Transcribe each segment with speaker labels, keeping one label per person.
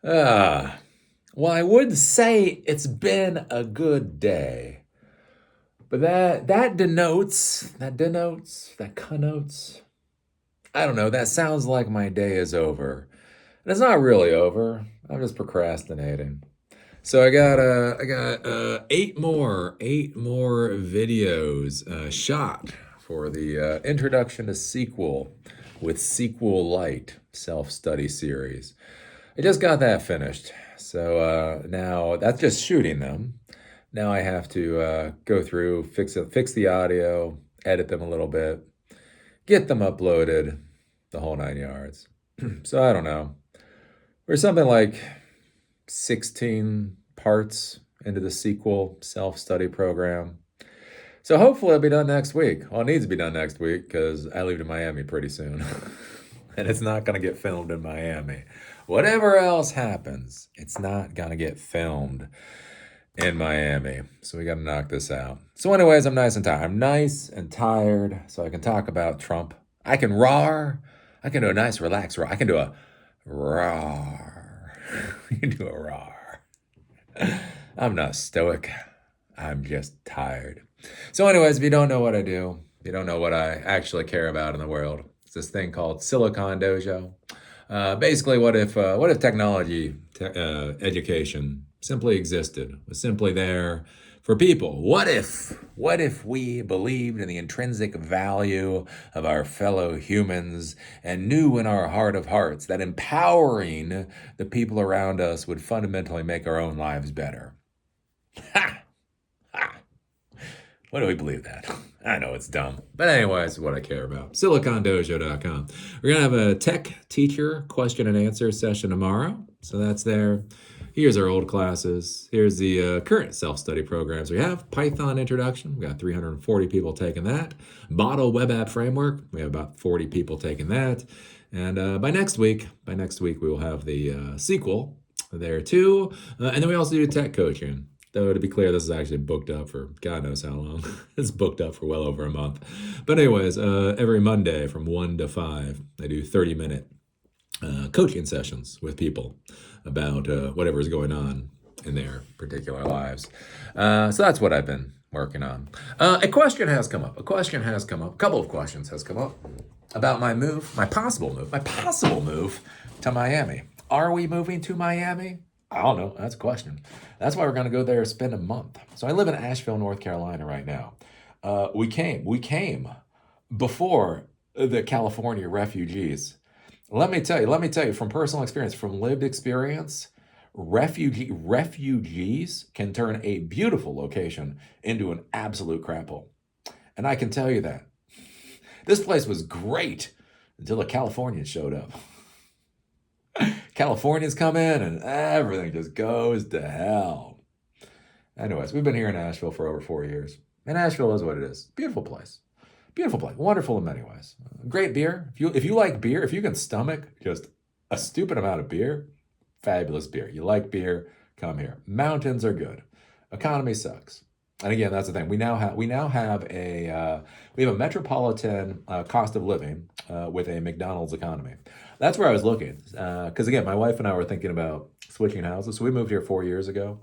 Speaker 1: Ah, well, I would say it's been a good day, but that connotes. I don't know. That sounds like my day is over, and it's not really over. I'm just procrastinating. So I got eight more videos shot for the introduction to SQL with SQLite self-study series. I just got that finished. So now that's just shooting them. Now I have to go through, fix the audio, edit them a little bit, get them uploaded, the whole 9 yards. So I don't know. There's something like 16 parts into the SQL self-study program. So hopefully it'll be done next week. Well, it needs to be done next week because I leave to Miami pretty soon. And it's not going to get filmed in Miami. Whatever else happens, it's not going to get filmed in Miami. So we got to knock this out. So, anyways, I'm nice and tired. I'm nice and tired, so I can talk about Trump. I can roar. I can do a nice, relaxed roar. I can do a roar. You can do a roar. I'm not stoic. I'm just tired. So, anyways, if you don't know what I do, you don't know what I actually care about in the world. It's this thing called Silicon Dojo. Basically, what if technology education simply existed, was simply there for people? What if we believed in the intrinsic value of our fellow humans and knew in our heart of hearts that empowering the people around us would fundamentally make our own lives better? Ha! Ha! What do we believe that? I know it's dumb. But anyways, what I care about. SiliconDojo.com. We're going to have a tech teacher question and answer session tomorrow. So that's there. Here's our old classes. Here's the current self-study programs we have. Python Introduction. We got 340 people taking that. Bottle Web App Framework. We have about 40 people taking that. And by next week, we will have the sequel there too. And then we also do tech coaching. Though, to be clear, this is actually booked up for God knows how long. It's booked up for well over a month. But anyways, every Monday from 1 to 5, I do 30-minute coaching sessions with people about whatever is going on in their particular lives. So that's what I've been working on. A question has come up. A couple of questions has come up about my possible move to Miami. Are we moving to Miami? I don't know. That's a question. That's why we're going to go there and spend a month. So I live in Asheville, North Carolina right now. We came before the California refugees. Let me tell you from personal experience, from lived experience, refugees can turn a beautiful location into an absolute crap hole. And I can tell you that. This place was great until the Californians showed up. Californians come in and everything just goes to hell. Anyways, we've been here in Asheville for over 4 years. And Asheville is what it is. Beautiful place. Beautiful place. Wonderful in many ways. Great beer. If you like beer, if you can stomach just a stupid amount of beer, fabulous beer. You like beer, come here. Mountains are good. Economy sucks. And again, that's the thing. We now have a metropolitan cost of living with a McDonald's economy. That's where I was looking because again, my wife and I were thinking about switching houses. So we moved here 4 years ago.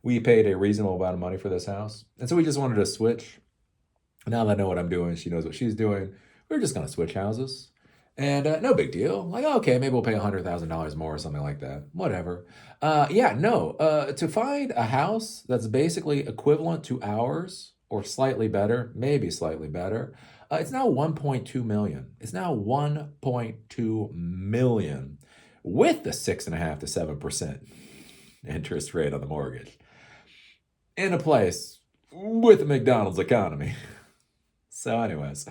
Speaker 1: We paid a reasonable amount of money for this house, and so we just wanted to switch. Now that I know what I'm doing, she knows what she's doing. We're just gonna switch houses, and no big deal. Like, okay, maybe we'll pay $100,000 more or something like that. Whatever. Yeah, no. To find a house that's basically equivalent to ours or slightly better, maybe slightly better, it's now 1.2 million. It's now 1.2 million with the 6.5 to 7% interest rate on the mortgage in a place with a McDonald's economy. So, anyways,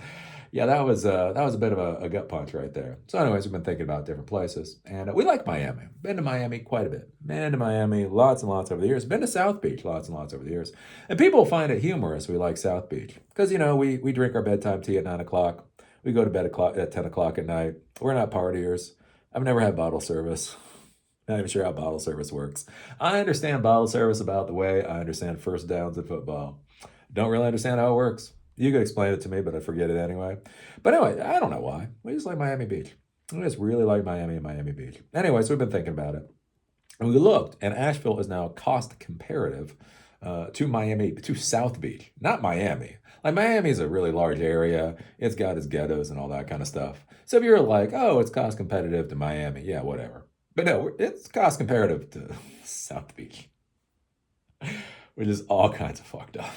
Speaker 1: yeah, that was a bit of a gut punch right there. So, anyways, we've been thinking about different places, and we like Miami. Been to Miami quite a bit. Been to Miami lots and lots over the years. Been to South Beach lots and lots over the years. And people find it humorous we like South Beach because we drink our bedtime tea at 9 o'clock. We go to bed at 10 o'clock at night. We're not partiers. I've never had bottle service. Not even sure how bottle service works. I understand bottle service about the way I understand first downs in football. Don't really understand how it works. You could explain it to me, but I forget it anyway. But anyway, I don't know why. We just like Miami Beach. We just really like Miami and Miami Beach. Anyway, so we've been thinking about it. And we looked, and Asheville is now cost comparative to Miami, to South Beach, not Miami. Like Miami is a really large area. It's got its ghettos and all that kind of stuff. So if you're like, oh, it's cost competitive to Miami, yeah, whatever. But no, it's cost comparative to South Beach, which is all kinds of fucked up.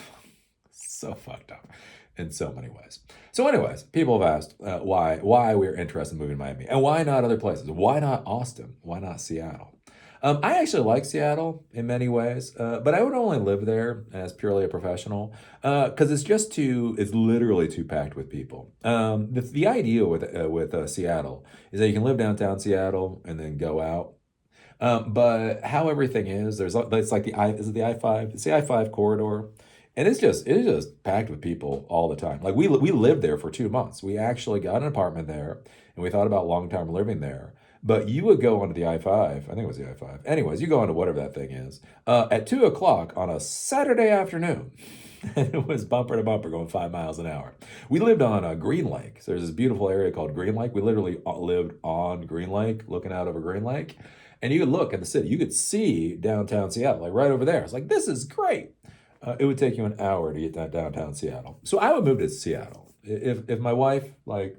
Speaker 1: So fucked up in so many ways. So, anyways, people have asked why we're interested in moving to Miami and why not other places. Why not Austin? Why not Seattle? I actually like Seattle in many ways, but I would only live there as purely a professional because it's literally too packed with people. The idea with Seattle is that you can live downtown Seattle and then go out. But how everything is, it's like is it the I-5? It's the I-5 corridor. And it's just packed with people all the time. Like we lived there for 2 months. We actually got an apartment there, and we thought about long-term living there. But you would go onto the I-5, I think it was the I-5. Anyways, you go onto whatever that thing is, at 2 o'clock on a Saturday afternoon. And it was bumper to bumper going 5 miles an hour. We lived on Green Lake. So there's this beautiful area called Green Lake. We literally lived on Green Lake, looking out over Green Lake. And you could look at the city. You could see downtown Seattle, like right over there. It's like, this is great. It would take you an hour to get to downtown Seattle. So I would move to Seattle. If my wife, like,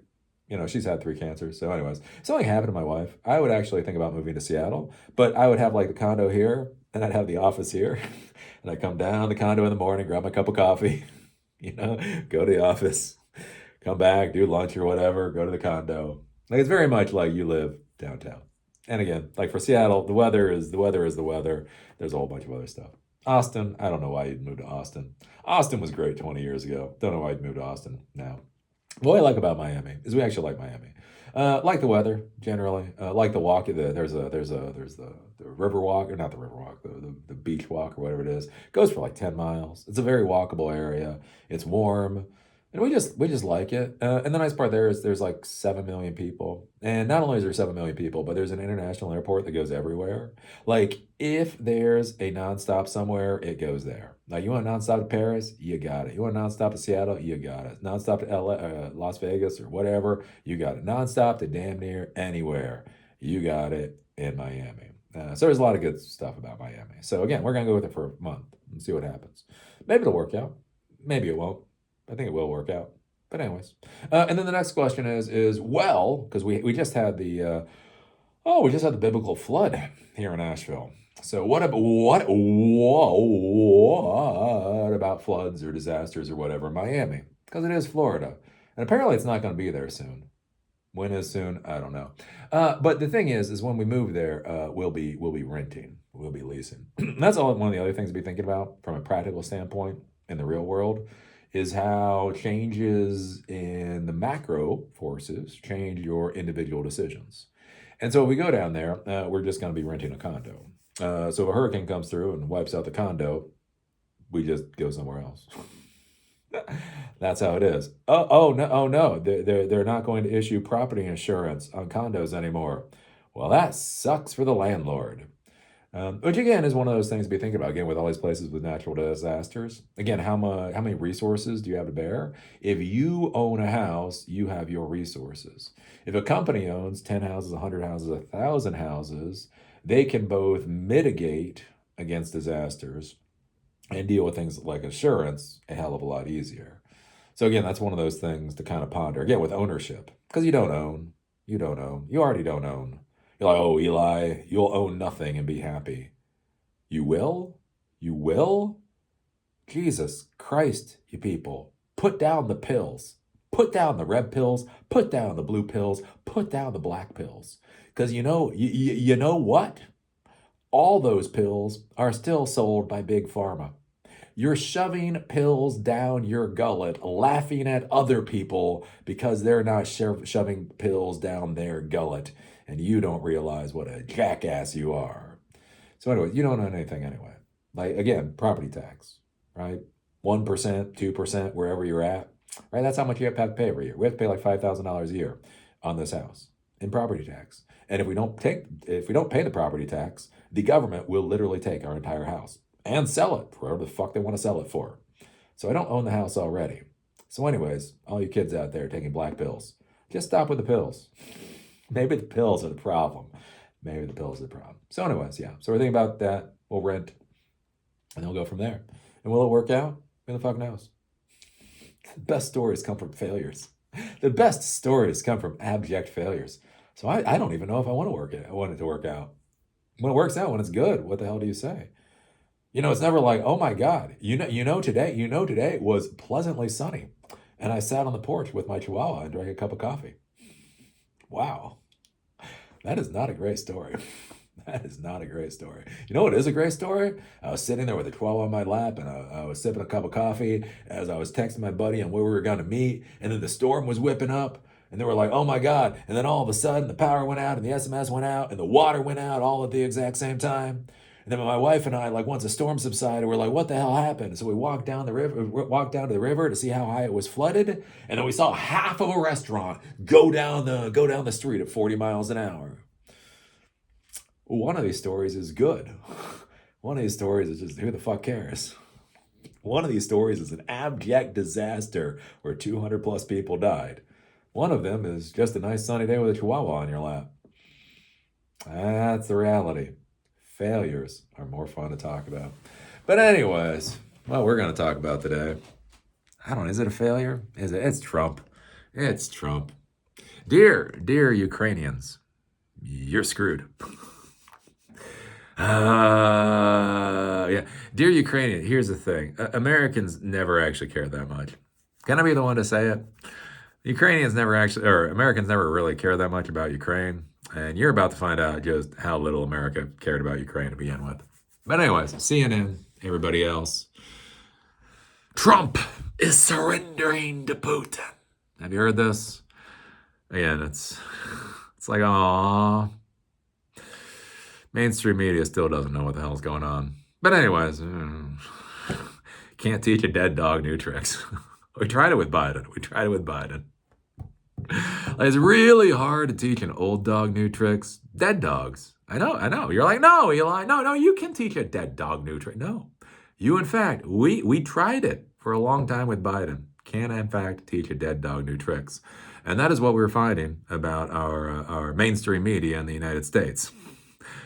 Speaker 1: she's had 3 cancers. So, anyways, if something happened to my wife, I would actually think about moving to Seattle. But I would have like the condo here, and I'd have the office here. And I'd come down the condo in the morning, grab my cup of coffee, go to the office, come back, do lunch or whatever, go to the condo. Like it's very much like you live downtown. And again, like for Seattle, the weather. There's a whole bunch of other stuff. Austin, I don't know why you'd move to Austin. Austin was great 20 years ago. Don't know why you'd move to Austin now. What I like about Miami is we actually like Miami. Like the weather generally. Like the walk. There's the river walk, or not the river walk, the beach walk or whatever it is. It goes for like 10 miles. It's a very walkable area. It's warm, and we just like it. And the nice part there is there's like 7 million people, and not only is there 7 million people, but there's an international airport that goes everywhere. Like if there's a nonstop somewhere, it goes there. Like you want nonstop to Paris, you got it. You want nonstop to Seattle, you got it. Nonstop to LA, Las Vegas or whatever, you got it. Nonstop to damn near anywhere, you got it in Miami. So there's a lot of good stuff about Miami. So again, we're gonna go with it for a month and see what happens. Maybe it'll work out. Maybe it won't. I think it will work out. But anyways, and then the next question is well, because we just had the biblical flood here in Asheville. So what about floods or disasters or whatever in Miami? Because it is Florida, and apparently it's not going to be there soon. When is soon? I don't know. But the thing is when we move there, we'll be renting, we'll be leasing. That's all. One of the other things to be thinking about from a practical standpoint in the real world is how changes in the macro forces change your individual decisions. And so if we go down there, we're just going to be renting a condo. So if a hurricane comes through and wipes out the condo, we just go somewhere else. That's how it is. Oh no, they're not going to issue property insurance on condos anymore. Well, that sucks for the landlord. Which again is one of those things to be thinking about. Again, with all these places with natural disasters, again, how many resources do you have to bear? If you own a house, you have your resources. If a company owns 10 houses, 100 houses, 1,000 houses, they can both mitigate against disasters and deal with things like insurance a hell of a lot easier. So again, that's one of those things to kind of ponder. Again, with ownership, because you don't own, you already don't own. You're like, oh, Eli, you'll own nothing and be happy. You will? You will? Jesus Christ, you people. Put down the pills. Put down the red pills. Put down the blue pills. Put down the black pills. Because you know what? All those pills are still sold by Big Pharma. You're shoving pills down your gullet, laughing at other people because they're not shoving pills down their gullet, and you don't realize what a jackass you are. So anyway, you don't own anything anyway. Like, again, property tax, right? 1%, 2%, wherever you're at, right? That's how much you have to pay every year. We have to pay like $5,000 a year on this house in property tax. And if we don't pay the property tax, the government will literally take our entire house and sell it for whatever the fuck they want to sell it for. So I don't own the house already. So anyways, all you kids out there taking black pills, just stop with the pills. Maybe the pills are the problem, Maybe the pills are the problem. So anyways, yeah. So we're thinking about that. We'll rent, and then we'll go from there. And will it work out? Who the fuck knows? The best stories come from failures. The best stories come from abject failures. So I don't even know if I want it to work out. When it works out, when it's good, what the hell do you say? It's never like, oh my God, today was pleasantly sunny. And I sat on the porch with my chihuahua and drank a cup of coffee. Wow. That is not a great story. That is not a great story. You know what is a great story? I was sitting there with a chihuahua on my lap, and I was sipping a cup of coffee as I was texting my buddy on where we were going to meet, and then the storm was whipping up, and they were like, oh my God. And then all of a sudden, the power went out, and the SMS went out, and the water went out all at the exact same time. And then my wife and I, like, once the storm subsided, we're like, what the hell happened? So we walked down to the river to see how high it was flooded, and then we saw half of a restaurant go down the street at 40 miles an hour. One of these stories is good. One of these stories is just, who the fuck cares? One of these stories is an abject disaster where 200 plus people died. One of them is just a nice sunny day with a chihuahua on your lap. That's the reality. Failures are more fun to talk about. But anyways, what we're going to talk about today, is it a failure? It's Trump. It's Trump. Dear Ukrainians, you're screwed. Yeah. Dear Ukrainian, here's the thing. Americans never actually care that much. Can I be the one to say it? Americans never really care that much about Ukraine. And you're about to find out just how little America cared about Ukraine to begin with. But anyways, CNN, everybody else. Trump is surrendering to Putin. Have you heard this? Again, it's like, aww. Mainstream media still doesn't know what the hell's going on. But anyways, can't teach a dead dog new tricks. We tried it with Biden. It's really hard to teach an old dog new tricks. Dead dogs. I know. You're like, no, Eli. No, you can teach a dead dog new trick. No. In fact, we tried it for a long time with Biden. Can, in fact, teach a dead dog new tricks. And that is what we're finding about our mainstream media in the United States.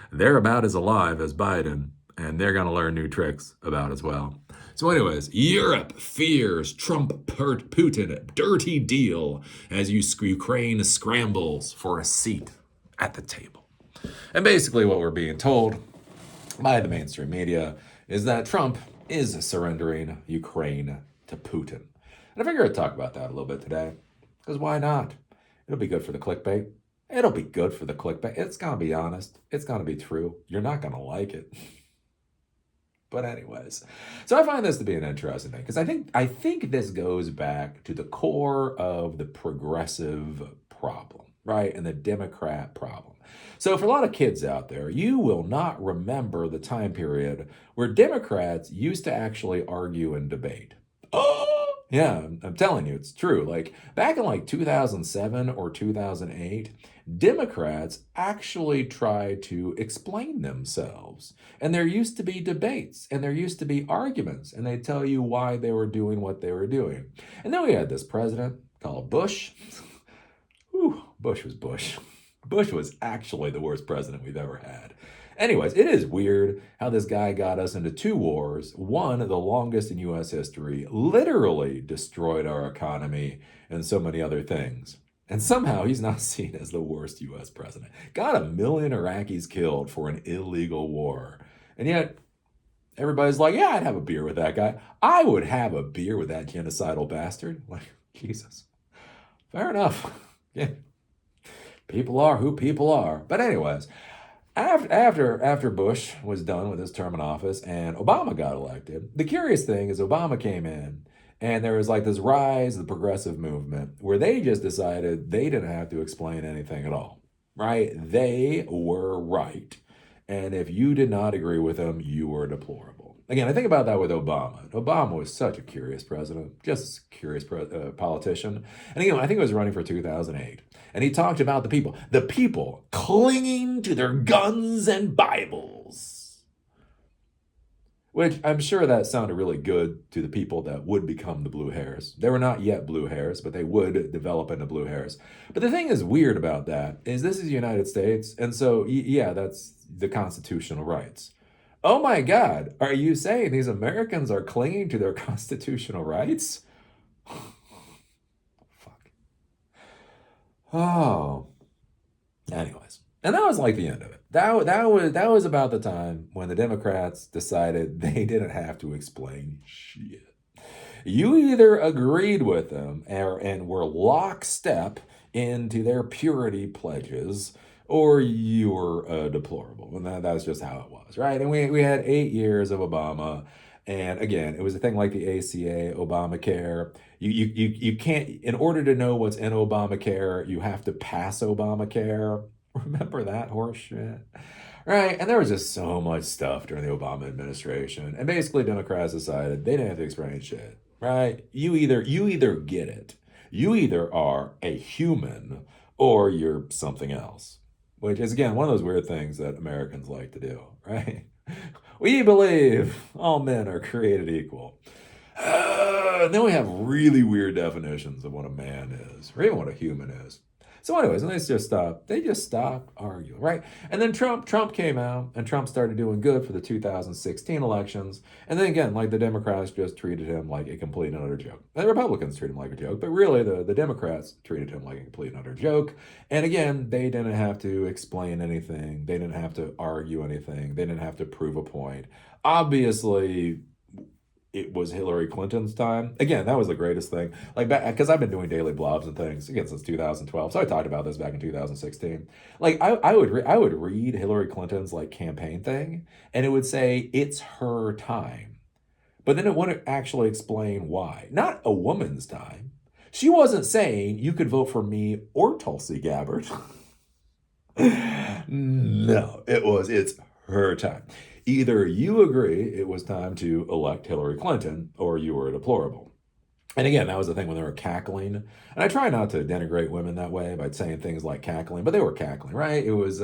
Speaker 1: They're about as alive as Biden, and they're going to learn new tricks about as well. So anyways, Europe fears Trump-Putin dirty deal as Ukraine scrambles for a seat at the table. And basically what we're being told by the mainstream media is that Trump is surrendering Ukraine to Putin. And I figured I'd talk about that a little bit today, because why not? It'll be good for the clickbait. It's going to be honest. It's going to be true. You're not going to like it. But anyways, so I find this to be an interesting thing, because I think this goes back to the core of the progressive problem, right? And the Democrat problem. So for a lot of kids out there, you will not remember the time period where Democrats used to actually argue and debate. Oh! Yeah, I'm telling you, it's true. Like back in 2007 or 2008, Democrats actually tried to explain themselves. And there used to be debates and there used to be arguments, and they tell you why they were doing what they were doing. And then we had this president called Bush. Whew, Bush was Bush. Bush was actually the worst president we've ever had. Anyways, it is weird how this guy got us into two wars, one, the longest in U.S. history, literally destroyed our economy and so many other things. And somehow he's not seen as the worst U.S. president. Got 1 million Iraqis killed for an illegal war. And yet, everybody's like, yeah, I'd have a beer with that guy. I would have a beer with that genocidal bastard. Like, Jesus. Fair enough. Yeah. People are who people are. But anyways, after Bush was done with his term in office and Obama got elected, the curious thing is Obama came in and there was this rise of the progressive movement where they just decided they didn't have to explain anything at all, right? They were right. And if you did not agree with them, you were deplorable. Again, I think about that with Obama. Obama was such a curious president, just a curious politician. And again, I think he was running for 2008. And he talked about the people clinging to their guns and Bibles. which I'm sure that sounded really good to the people that would become the blue hairs. They were not yet blue hairs, but they would develop into blue hairs. But the thing is weird about that is this is the United States, and so yeah, that's the constitutional rights. Oh my God, are you saying these Americans are clinging to their constitutional rights? Fuck. Oh. Anyways, and that was like the end of it. That was about the time when the Democrats decided they didn't have to explain shit. You either agreed with them and were lockstep into their purity pledges, or you were deplorable. And that's just how it was, right? And we had 8 years of Obama. And again, it was a thing like the ACA, Obamacare. You can't, in order to know what's in Obamacare, you have to pass Obamacare. Remember that horse shit? Right. And there was just so much stuff during the Obama administration. And basically Democrats decided they didn't have to explain shit. Right? You either get it. You either are a human or you're something else. Which is again one of those weird things that Americans like to do, right? We believe all men are created equal. Then we have really weird definitions of what a man is, or even what a human is. So, anyways, and they just stopped arguing, right? And then Trump came out, and Trump started doing good for the 2016 elections. And then again, like the Democrats just treated him like a complete and utter joke. And the Republicans treated him like a joke, but really the Democrats treated him like a complete and utter joke. And again, they didn't have to explain anything. They didn't have to argue anything. They didn't have to prove a point. Obviously, it was Hillary Clinton's time. Again, that was the greatest thing. Like back because I've been doing daily blobs and things again since 2012. So I talked about this back in 2016. Like I would read Hillary Clinton's like campaign thing, and it would say it's her time, but then it wouldn't actually explain why. Not a woman's time. She wasn't saying you could vote for me or Tulsi Gabbard. No, it's her time. Either you agree it was time to elect Hillary Clinton or you were deplorable. And again, that was the thing when they were cackling. And I try not to denigrate women that way by saying things like cackling, but they were cackling, right? It was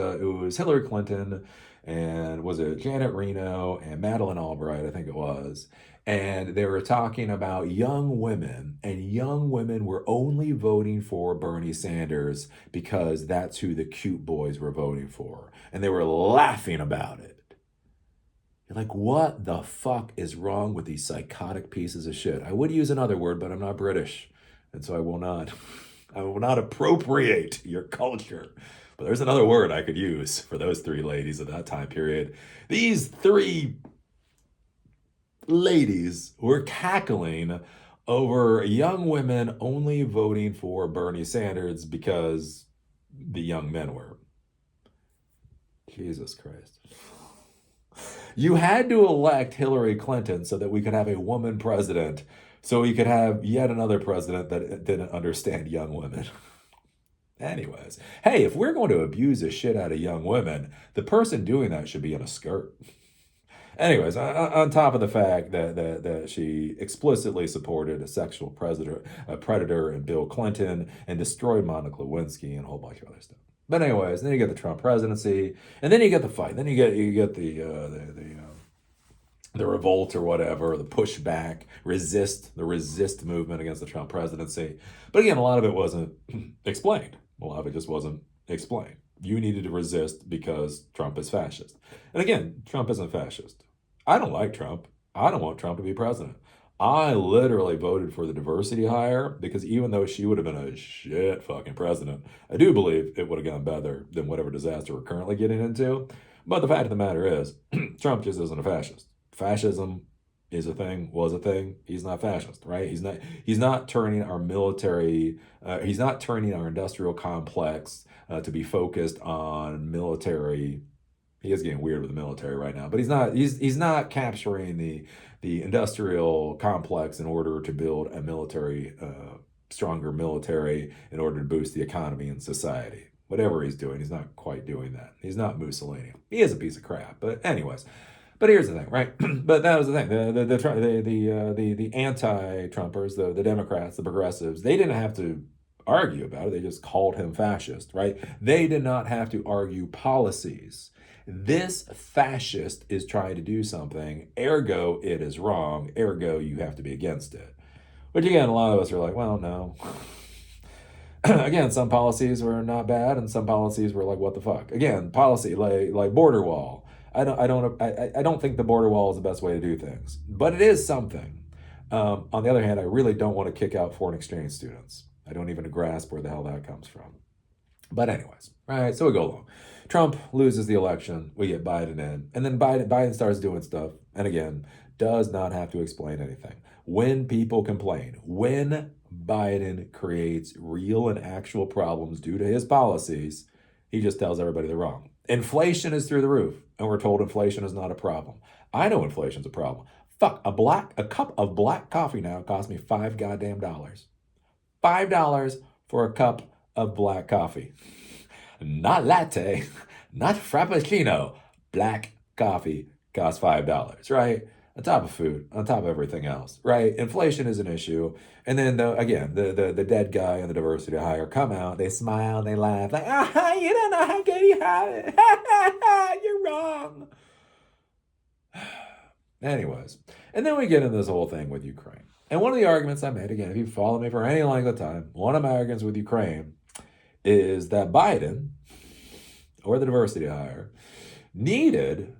Speaker 1: Hillary Clinton and was it Janet Reno and Madeleine Albright, I think it was. And they were talking about young women, and young women were only voting for Bernie Sanders because that's who the cute boys were voting for. And they were laughing about it. You're like, what the fuck is wrong with these psychotic pieces of shit? I would use another word, but I'm not British. And so I will not. I will not appropriate your culture. But there's another word I could use for those three ladies of that time period. These three ladies were cackling over young women only voting for Bernie Sanders because the young men were. Jesus Christ. You had to elect Hillary Clinton so that we could have a woman president, so we could have yet another president that didn't understand young women. Anyways, hey, if we're going to abuse the shit out of young women, the person doing that should be in a skirt. Anyways, on top of the fact that she explicitly supported a sexual predator in Bill Clinton and destroyed Monica Lewinsky and a whole bunch of other stuff. But anyways, then you get the Trump presidency, and then you get the fight. Then you get the revolt or whatever, the pushback, the resist movement against the Trump presidency. But again, a lot of it wasn't explained. A lot of it just wasn't explained. You needed to resist because Trump is fascist. And again, Trump isn't fascist. I don't like Trump. I don't want Trump to be president. I literally voted for the diversity hire because even though she would have been a shit fucking president, I do believe it would have gone better than whatever disaster we're currently getting into. But the fact of the matter is, Trump just isn't a fascist. Fascism is a thing, was a thing. He's not fascist, right? He's not turning our military, he's not turning our industrial complex to be focused on military. He is getting weird with the military right now, but he's not capturing the industrial complex in order to build a military, stronger military in order to boost the economy and society. Whatever he's doing, he's not quite doing that. He's not Mussolini. He is a piece of crap. But anyways, but here's the thing, right? But that was the thing. The anti-Trumpers, the Democrats, the progressives, they didn't have to argue about it. They just called him fascist, right? They did not have to argue policies. This fascist is trying to do something, ergo it is wrong, ergo you have to be against it. Which again, a lot of us are like, well, no. Again, some policies were not bad, and some policies were like, what the fuck? Again, policy like border wall. I don't think the border wall is the best way to do things, but it is something. On the other hand, I really don't want to kick out foreign exchange students. I don't even grasp where the hell that comes from. But anyways, right? So we go along. Trump loses the election. We get Biden in, and then Biden starts doing stuff, and again, does not have to explain anything. When people complain, when Biden creates real and actual problems due to his policies, he just tells everybody they're wrong. Inflation is through the roof, and we're told inflation is not a problem. I know inflation's a problem. Fuck, a cup of black coffee now costs me $5 goddamn dollars. $5 for a cup of black coffee. Not latte, not frappuccino. Black coffee costs $5, right? On top of food, on top of everything else, right? Inflation is an issue. And then the dead guy and the diversity hire come out, they smile, they laugh, like, you don't know how good you have it. You're wrong. Anyways, and then we get into this whole thing with Ukraine. And one of the arguments I made, again, if you follow me for any length of time, one of my arguments with Ukraine is that Biden, or the diversity hire, needed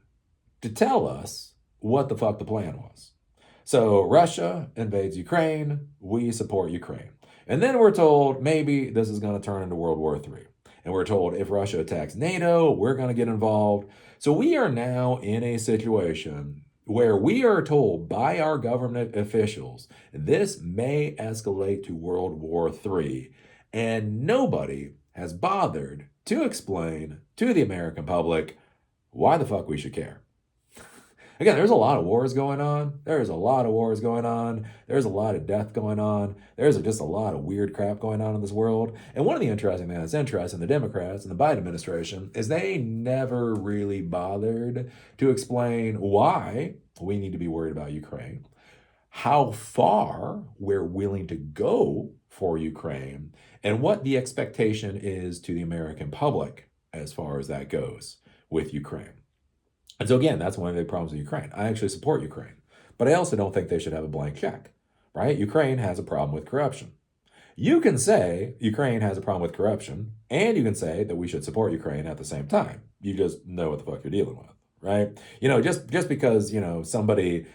Speaker 1: to tell us what the fuck the plan was. So Russia invades Ukraine, we support Ukraine. And then we're told maybe this is going to turn into World War III. And we're told if Russia attacks NATO, we're going to get involved. So we are now in a situation where we are told by our government officials this may escalate to World War III. And nobody has bothered to explain to the American public why the fuck we should care. Again, there's a lot of wars going on. There's a lot of wars going on. There's a lot of death going on. There's just a lot of weird crap going on in this world. And one of the interesting things that's interesting, the Democrats and the Biden administration, is they never really bothered to explain why we need to be worried about Ukraine, how far we're willing to go for Ukraine, and what the expectation is to the American public as far as that goes with Ukraine. And so again, that's one of the problems with Ukraine. I actually support Ukraine, but I also don't think they should have a blank check, right? Ukraine has a problem with corruption. You can say Ukraine has a problem with corruption, and you can say that we should support Ukraine at the same time. You just know what the fuck you're dealing with, right? Just because, somebody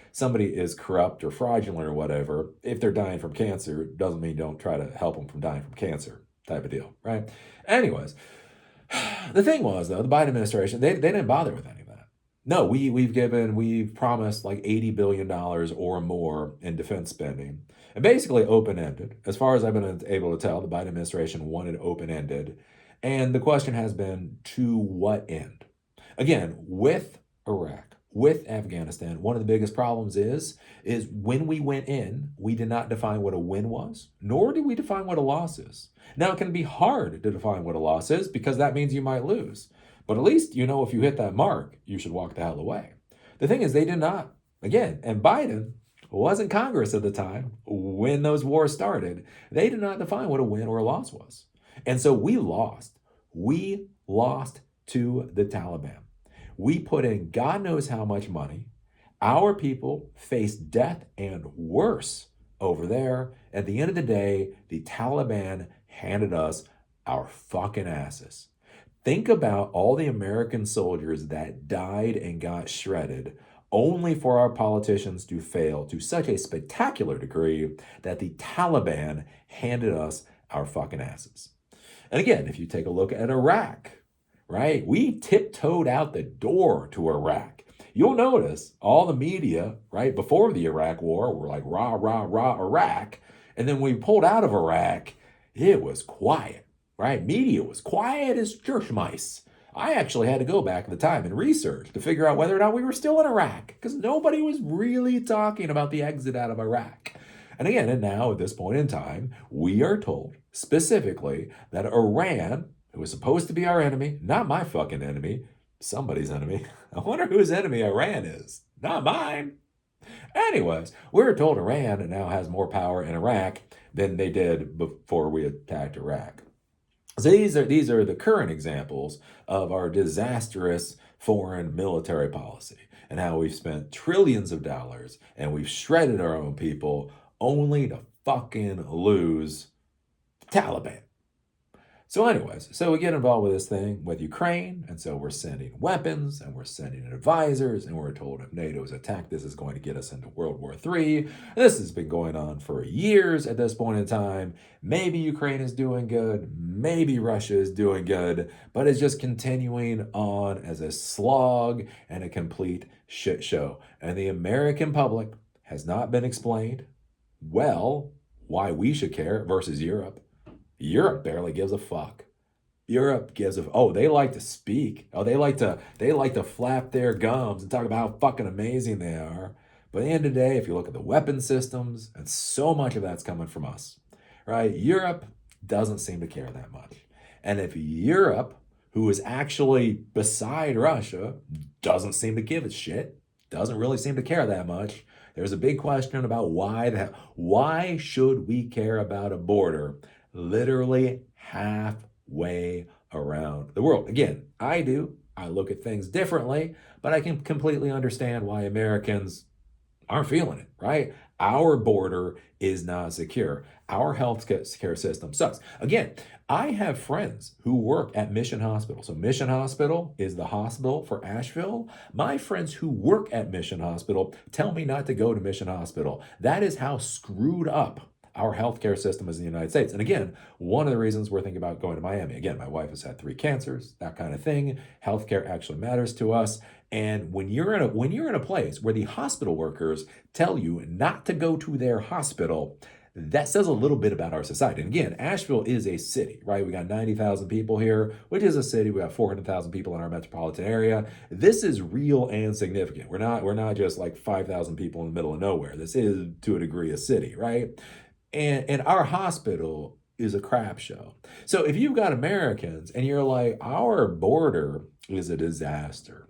Speaker 1: is corrupt or fraudulent or whatever, if they're dying from cancer, doesn't mean don't try to help them from dying from cancer type of deal, right? Anyways, the thing was, though, the Biden administration, they didn't bother with any of that. No, we've promised like $80 billion or more in defense spending, and basically open-ended. As far as I've been able to tell, the Biden administration wanted open-ended. And the question has been, to what end? Again, with Iraq, with Afghanistan, one of the biggest problems is when we went in, we did not define what a win was, nor did we define what a loss is. Now, it can be hard to define what a loss is because that means you might lose. But at least, if you hit that mark, you should walk the hell away. The thing is, they did not. Again, and Biden wasn't Congress at the time when those wars started. They did not define what a win or a loss was. And so we lost. We lost to the Taliban. We put in God knows how much money. Our people faced death and worse over there. At the end of the day, the Taliban handed us our fucking asses. Think about all the American soldiers that died and got shredded only for our politicians to fail to such a spectacular degree that the Taliban handed us our fucking asses. And again, if you take a look at Iraq, right? We tiptoed out the door to Iraq. You'll notice all the media, right, before the Iraq war were like, rah, rah, rah, Iraq. And then when we pulled out of Iraq, it was quiet. Right? Media was quiet as church mice. I actually had to go back at the time and research to figure out whether or not we were still in Iraq because nobody was really talking about the exit out of Iraq. And again, and now at this point in time, we are told specifically that Iran, who was supposed to be our enemy, not my fucking enemy, somebody's enemy. I wonder whose enemy Iran is. Not mine. Anyways, we're told Iran now has more power in Iraq than they did before we attacked Iraq. So these are the current examples of our disastrous foreign military policy and how we've spent trillions of dollars and we've shredded our own people only to fucking lose the Taliban. So, anyways, so we get involved with this thing with Ukraine, and so we're sending weapons and we're sending advisors, and we're told if NATO's attack, this is going to get us into World War III. This has been going on for years at this point in time. Maybe Ukraine is doing good, maybe Russia is doing good, but it's just continuing on as a slog and a complete shit show. And the American public has not been explained well why we should care versus Europe. Europe barely gives a fuck. Europe gives a oh, they like to speak. Oh, they like to flap their gums and talk about how fucking amazing they are. But at the end of the day, if you look at the weapon systems, and so much of that's coming from us, right? Europe doesn't seem to care that much. And if Europe, who is actually beside Russia, doesn't seem to give a shit, doesn't really seem to care that much, there's a big question about why should we care about a border literally halfway around the world? Again, I do. I look at things differently, but I can completely understand why Americans aren't feeling it, right? Our border is not secure. Our health care system sucks. Again, I have friends who work at Mission Hospital. So Mission Hospital is the hospital for Asheville. My friends who work at Mission Hospital tell me not to go to Mission Hospital. That is how screwed up our healthcare system is in the United States. And again, one of the reasons we're thinking about going to Miami. Again, my wife has had 3 cancers, that kind of thing. Healthcare actually matters to us. And when you're in a place where the hospital workers tell you not to go to their hospital, that says a little bit about our society. And again, Asheville is a city, right? We got 90,000 people here, which is a city. We got 400,000 people in our metropolitan area. This is real and significant. We're not just like 5,000 people in the middle of nowhere. This is, to a degree, a city, right? And our hospital is a crap show. So if you've got Americans and you're like, our border is a disaster,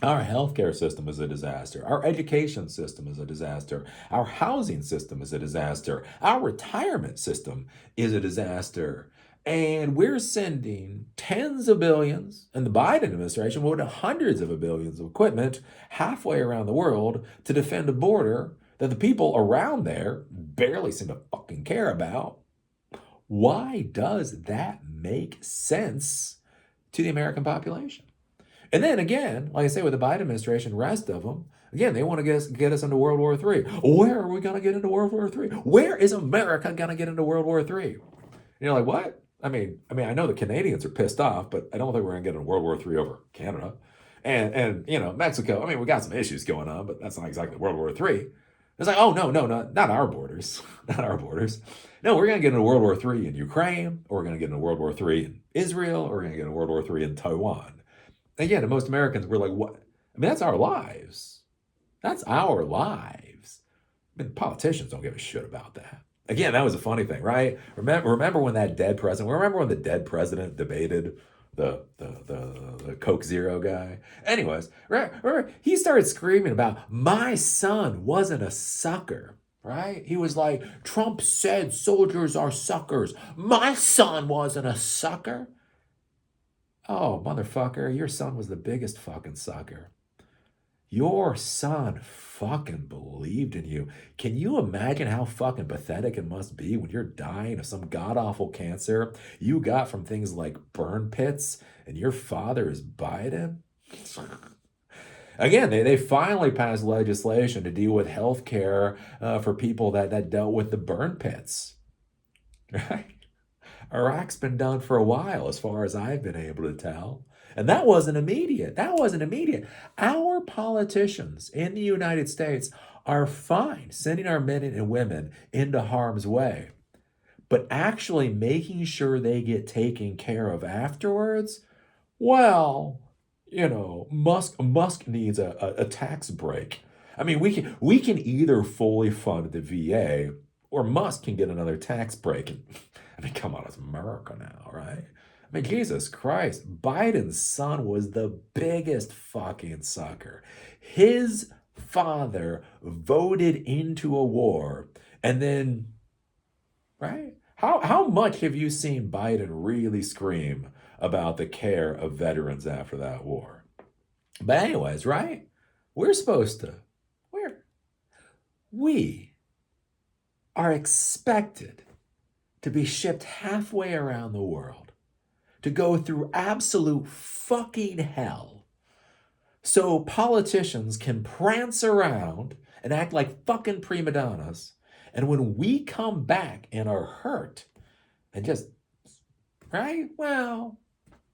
Speaker 1: our healthcare system is a disaster, our education system is a disaster, our housing system is a disaster, our retirement system is a disaster, and we're sending tens of billions, and the Biden administration will have hundreds of billions of equipment halfway around the world to defend a border that the people around there barely seem to fucking care about. Why does that make sense to the American population? And then again, like I say, with the Biden administration, rest of them, again, they want to get us into World War III. Where are we going to get into World War III? Where is America going to get into World War III? And you're like, what? I mean, I know the Canadians are pissed off, but I don't think we're going to get into World War III over Canada. And Mexico, we got some issues going on, but that's not exactly World War III. It's like, oh, no, not our borders. Not our borders. No, we're going to get into World War III in Ukraine, or we're going to get into World War III in Israel, or we're going to get into World War III in Taiwan. Again, to most Americans, we're like, what? That's our lives. That's our lives. Politicians don't give a shit about that. Again, that was a funny thing, right? Remember when that dead president, remember when the dead president debated the Coke Zero guy? Anyways, remember, he started screaming about, my son wasn't a sucker, right? He was like, Trump said soldiers are suckers. My son wasn't a sucker. Oh, motherfucker, your son was the biggest fucking sucker. Your son fucking believed in you. Can you imagine how fucking pathetic it must be when you're dying of some god-awful cancer you got from things like burn pits and your father is Biden? Again, they finally passed legislation to deal with health care for people that dealt with the burn pits, right? Iraq's been done for a while, as far as I've been able to tell. And that wasn't immediate. Our politicians in the United States are fine sending our men and women into harm's way. But actually making sure they get taken care of afterwards, well, Musk needs a tax break. We can either fully fund the VA, or Musk can get another tax break. Come on, it's America now, right? Jesus Christ, Biden's son was the biggest fucking sucker. His father voted into a war, and then, right? How much have you seen Biden really scream about the care of veterans after that war? But anyways, right? We're supposed to, we're, we are expected to be shipped halfway around the world, to go through absolute fucking hell, so politicians can prance around and act like fucking prima donnas. And when we come back and are hurt and just, right? Well,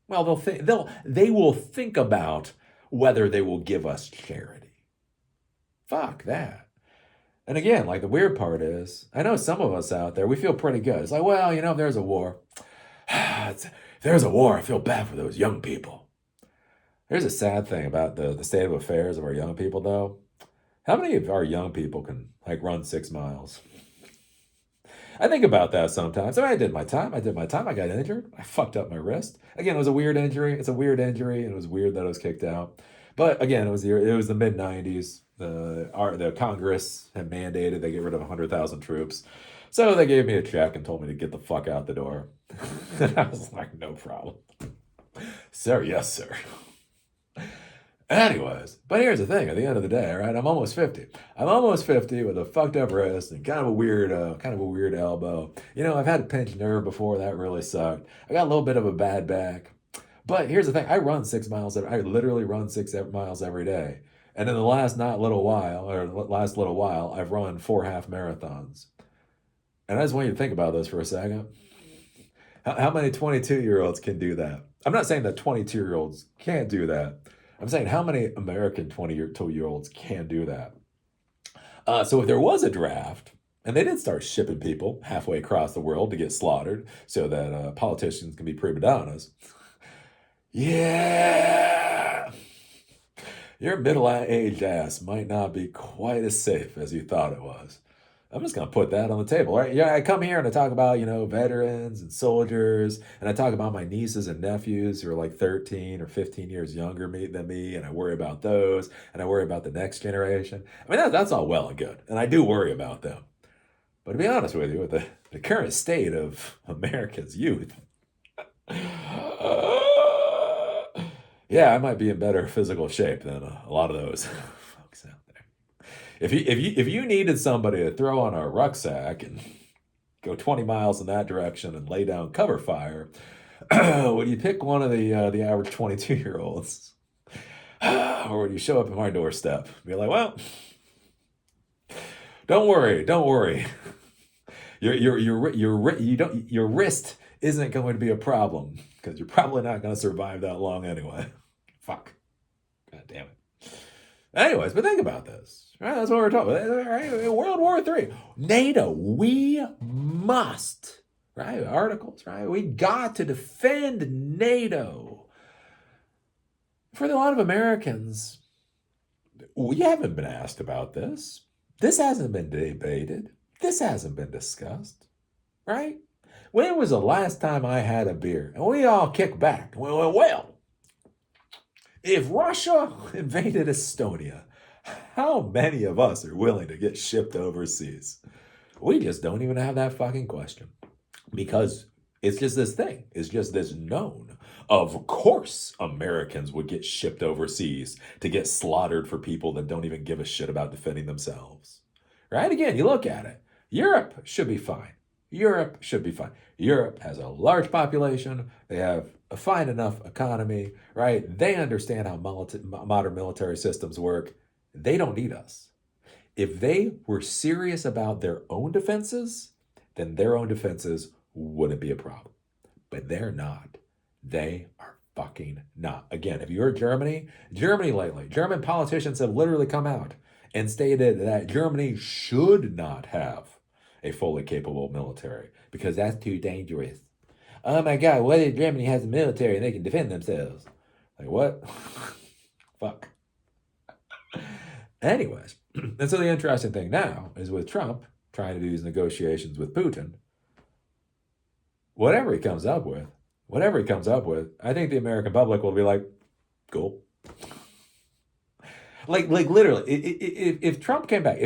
Speaker 1: they will think about whether they will give us charity. Fuck that. And again, like the weird part is, I know some of us out there, we feel pretty good. It's like, well, if there's a war, if there's a war, I feel bad for those young people. There's a sad thing about the state of affairs of our young people, though. How many of our young people can like run 6 miles? I think about that sometimes. I did my time. I got injured. I fucked up my wrist. Again, it was a weird injury. It's a weird injury, and it was weird that I was kicked out. But again, it was the mid '90s. The Congress had mandated they get rid of 100,000 troops, so they gave me a check and told me to get the fuck out the door. And I was like, no problem, sir. Yes, sir. Anyways, but here's the thing. At the end of the day, right? I'm almost 50. I'm almost 50 with a fucked up wrist and kind of a weird elbow. I've had a pinched nerve before. That really sucked. I got a little bit of a bad back. But here's the thing. I run 6 miles. I literally run 6 miles every day. And in the last little while, I've run 4 half marathons. And I just want you to think about this for a second. How many 22-year-olds can do that? I'm not saying that 22-year-olds can't do that. I'm saying how many American 22-year-olds can do that. So if there was a draft, and they did start shipping people halfway across the world to get slaughtered so that politicians can be prima donnas, yeah, your middle-aged ass might not be quite as safe as you thought it was. I'm just going to put that on the table, right? Yeah, I come here and I talk about, veterans and soldiers, and I talk about my nieces and nephews who are like 13 or 15 years younger than me, and I worry about those, and I worry about the next generation. I mean, that's all well and good, and I do worry about them. But to be honest with you, with the current state of America's youth, yeah, I might be in better physical shape than a lot of those folks out there. If you needed somebody to throw on a rucksack and go 20 miles in that direction and lay down cover fire, would you pick one of the average 22-year-olds, or would you show up at my doorstep and be like, well, don't worry, your wrist isn't going to be a problem because you're probably not going to survive that long anyway. Fuck, god damn it. Anyways, but think about this. Right, that's what we're talking about. Right? World War III. NATO, we must, right? Articles, right? We got to defend NATO. For a lot of Americans, we haven't been asked about this. This hasn't been debated. This hasn't been discussed, right? When was the last time I had a beer? And we all kick back. Well, if Russia invaded Estonia, how many of us are willing to get shipped overseas? We just don't even have that fucking question. Because it's just this thing. It's just this known. Of course, Americans would get shipped overseas to get slaughtered for people that don't even give a shit about defending themselves. Right? Again, you look at it. Europe should be fine. Europe has a large population. They have a fine enough economy, right? They understand how modern military systems work. They don't need us. If they were serious about their own defenses, then their own defenses wouldn't be a problem. But they're not. They are fucking not. Again, if you're Germany lately, German politicians have literally come out and stated that Germany should not have a fully capable military because that's too dangerous. Oh my God, what if Germany has a military and they can defend themselves? Like what? Fuck. Anyways, and so the interesting thing now is with Trump trying to do these negotiations with Putin, whatever he comes up with, I think the American public will be like, cool. Like literally, if Trump came back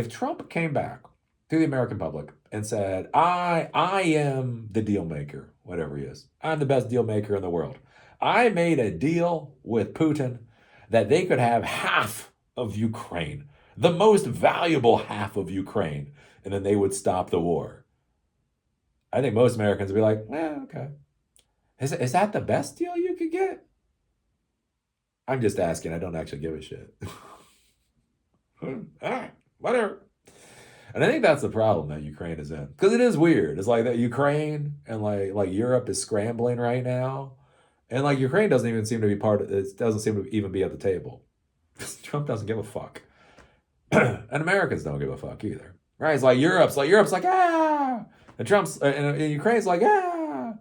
Speaker 1: to the American public and said, I am the deal maker, whatever he is. I'm the best deal maker in the world. I made a deal with Putin that they could have half of Ukraine, the most valuable half of Ukraine, and then they would stop the war. I think most Americans would be like, okay. Is that the best deal you could get? I'm just asking. I don't actually give a shit. All right, whatever. And I think that's the problem that Ukraine is in, because it is weird. It's like that Ukraine and like Europe is scrambling right now, and like Ukraine doesn't even seem to be part of it. Doesn't seem to even be at the table. Trump doesn't give a fuck, and Americans don't give a fuck either, right? It's like Europe's like ah, and Trump's and Ukraine's like ah,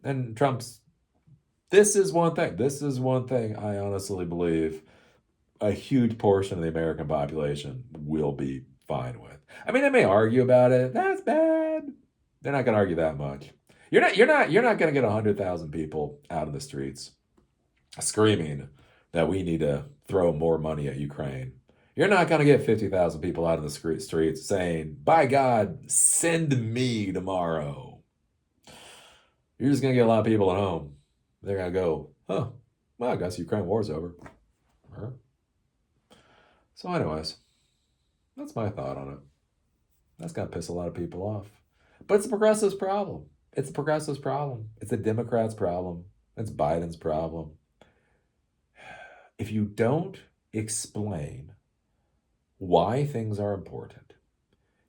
Speaker 1: and Trump's. This is one thing. This is one thing I honestly believe a huge portion of the American population will be fine with. I mean, they may argue about it. That's bad. They're not going to argue that much. You're not going to get 100,000 people out of the streets screaming that we need to throw more money at Ukraine. You're not going to get 50,000 people out of the streets saying, "By God, send me tomorrow." You're just going to get a lot of people at home. They're going to go, "Huh, well, I guess Ukraine war's over." Huh? So, anyways, that's my thought on it. That's going to piss a lot of people off. But it's a progressive's problem. It's a progressive's problem. It's a Democrat's problem. It's Biden's problem. If you don't explain why things are important,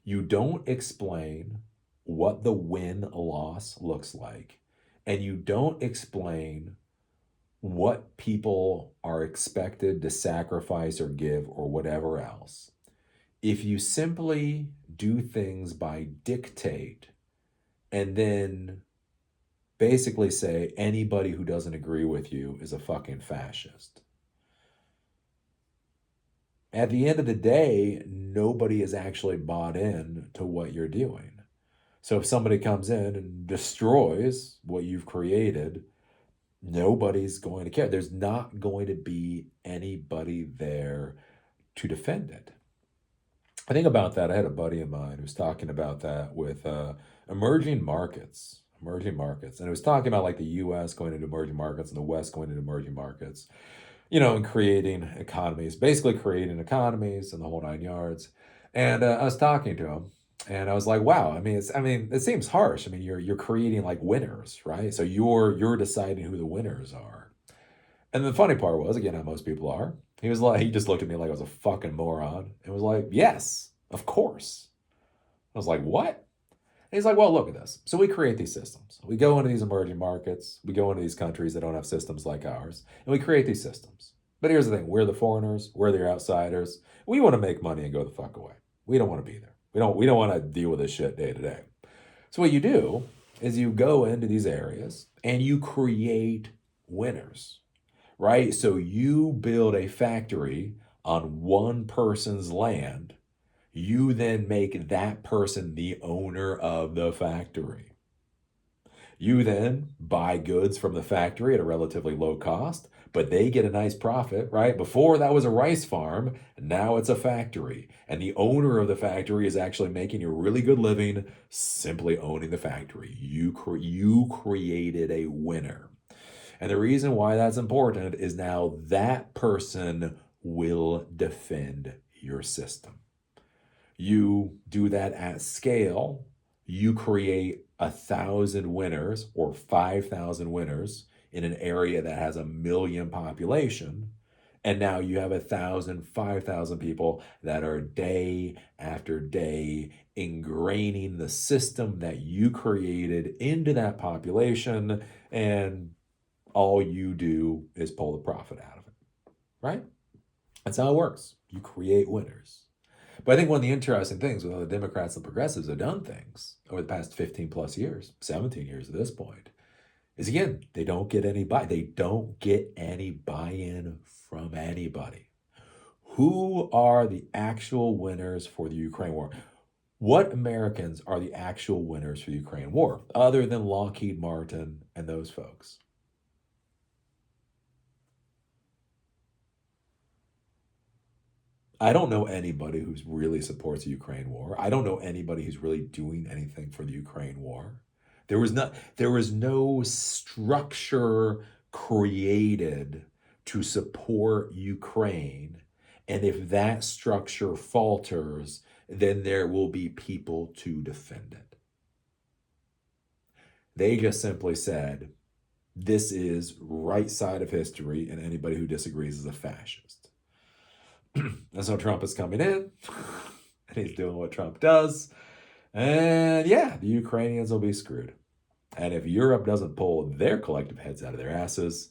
Speaker 1: you don't explain what the win-loss looks like, and you don't explain what people are expected to sacrifice or give or whatever else. If you simply do things by dictate and then basically say anybody who doesn't agree with you is a fucking fascist, at the end of the day, nobody is actually bought in to what you're doing. So if somebody comes in and destroys what you've created, nobody's going to care. There's not going to be anybody there to defend it. I think about that. I had a buddy of mine who was talking about that with emerging markets, and it was talking about like the U.S. going into emerging markets and the West going into emerging markets, and creating economies, basically creating economies and the whole nine yards. And I was talking to him, and I was like, "Wow, it seems harsh. I mean, you're creating like winners, right? So you're deciding who the winners are." And the funny part was, again, how most people are. He just looked at me like I was a fucking moron and was like, "Yes, of course." I was like, "What?" And he's like, "Well, look at this. So we create these systems. We go into these emerging markets. We go into these countries that don't have systems like ours, and we create these systems. But here's the thing: we're the foreigners. We're the outsiders. We want to make money and go the fuck away. We don't want to be there. We don't want to deal with this shit day to day. So what you do is you go into these areas and you create winners, right? So you build a factory on one person's land. You then make that person the owner of the factory. You then buy goods from the factory at a relatively low cost, but they get a nice profit, right? Before that was a rice farm, now it's a factory. And the owner of the factory is actually making a really good living simply owning the factory. You created a winner. And the reason why that's important is now that person will defend your system. You do that at scale, you create 1,000 winners or 5,000 winners in an area that has 1 million population. And now you have 1,000, 5,000 people that are day after day ingraining the system that you created into that population. And all you do is pull the profit out of it, right? That's how it works. You create winners. But I think one of the interesting things with how the Democrats and progressives have done things over the past 15 plus years, 17 years at this point, is again, they don't get any buy-in from anybody. Who are the actual winners for the Ukraine war? What Americans are the actual winners for the Ukraine war, other than Lockheed Martin and those folks? I don't know anybody who's really supports the Ukraine war. I don't know anybody who's really doing anything for the Ukraine war. There was no structure created to support Ukraine. And if that structure falters, then there will be people to defend it. They just simply said, this is right side of history, and anybody who disagrees is a fascist. And so Trump is coming in, and he's doing what Trump does. And yeah, the Ukrainians will be screwed. And if Europe doesn't pull their collective heads out of their asses,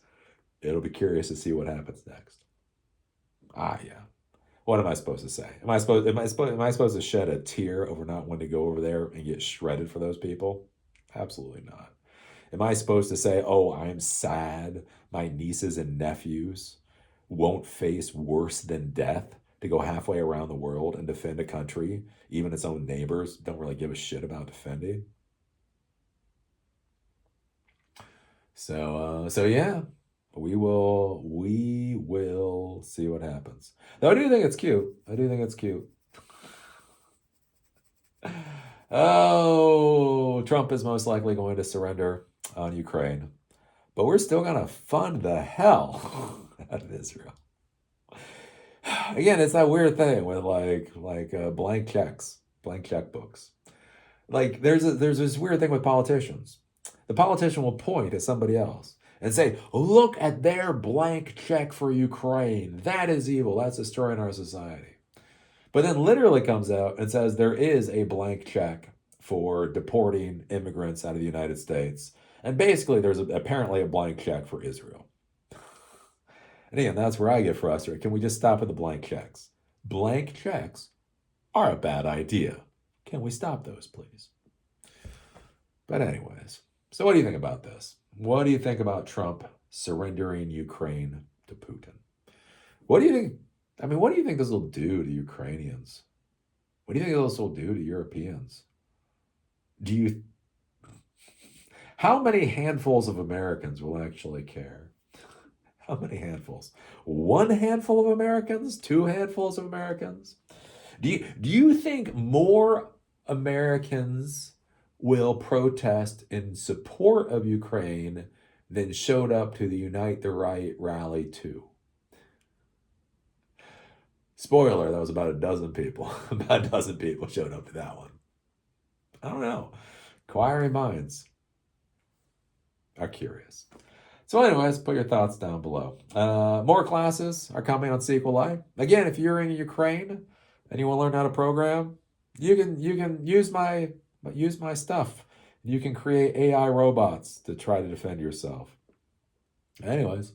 Speaker 1: it'll be curious to see what happens next. Yeah. What am I supposed to say? Am I supposed to shed a tear over not wanting to go over there and get shredded for those people? Absolutely not. Am I supposed to say, oh, I'm sad my nieces and nephews won't face worse than death to go halfway around the world and defend a country, even its own neighbors don't really give a shit about defending? So yeah, we will see what happens. Though I do think it's cute. I do think it's cute. Oh, Trump is most likely going to surrender on Ukraine, but we're still going to fund the hell out of Israel. Again, it's that weird thing with like blank checks, blank checkbooks. Like there's this weird thing with politicians. The politician will point at somebody else and say, "Look at their blank check for Ukraine. That is evil. That's destroying our society." But then literally comes out and says there is a blank check for deporting immigrants out of the United States. And basically, there's apparently a blank check for Israel. And again, that's where I get frustrated. Can we just stop at the blank checks? Blank checks are a bad idea. Can we stop those, please? But anyways, so what do you think about this? What do you think about Trump surrendering Ukraine to Putin? What do you think? I mean, what do you think this will do to Ukrainians? What do you think this will do to Europeans? How many handfuls of Americans will actually care? How many handfuls? One handful of Americans? Two handfuls of Americans? Do you think more Americans will protest in support of Ukraine than showed up to the Unite the Right rally too? Spoiler, that was about a dozen people. About a dozen people showed up to that one. I don't know. Inquiring minds are curious. So anyways, put your thoughts down below. More classes are coming on SQLite. Again, if you're in Ukraine and you want to learn how to program, you can use my stuff. You can create AI robots to try to defend yourself. Anyways,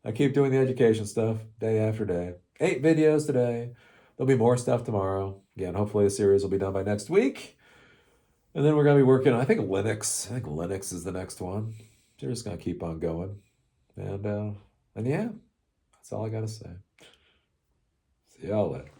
Speaker 1: I keep doing the education stuff day after day. 8 videos today. There'll be more stuff tomorrow. Again, hopefully the series will be done by next week. And then we're going to be working on, I think Linux is the next one. They're just going to keep on going. And yeah, that's all I got to say. See y'all later.